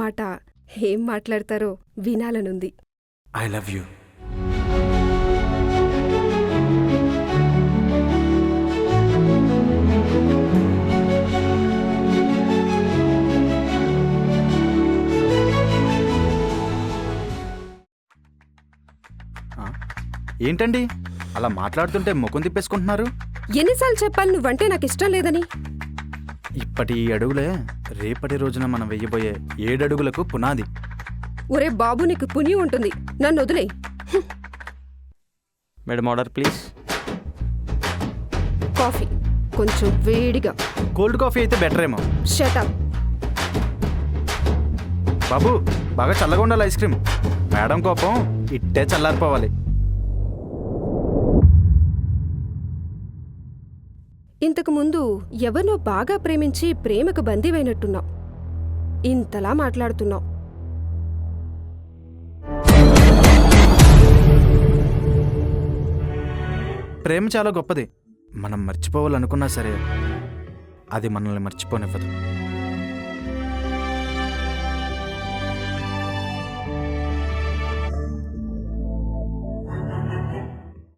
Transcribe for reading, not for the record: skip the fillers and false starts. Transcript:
మాట ఏం మాట్లాడతారో వినాలనుంది. I love you. ఏంటండి అలా మాట్లాడుతుంటే ముఖం తిప్పేసుకుంటున్నారు? ఎన్నిసార్లు చెప్పాలి నువ్వంటే నాకు ఇష్టం లేదని? ఇప్పటి ఈ అడుగులే రేపటి రోజున మనం వెయ్యబోయే 7 అడుగులకు పునాది. ఒరే బాబు, నీకు పుణ్యం ఉంటుంది, నన్ను వదిలే. Madam order please. కాఫీ కొంచెం వేడిగా. కోల్డ్ కాఫీ అయితే బెటర్ ఏమో. Shut up. బాబు బాగా చల్లగా ఉండాలి ఐస్ క్రీమ్. మేడం కోపం ఇట్టే చల్లారిపోవాలి. ఇంతకు ముందు ఎవరినో బాగా ప్రేమించి ప్రేమకు బందీవైనట్టున్నావు. ఇంతలా మాట్లాడుతున్నావు. ప్రేమ చాలా గొప్పది. మనం మర్చిపోవాలనుకున్నా సరే అది మనల్ని మర్చిపోనివ్వదు.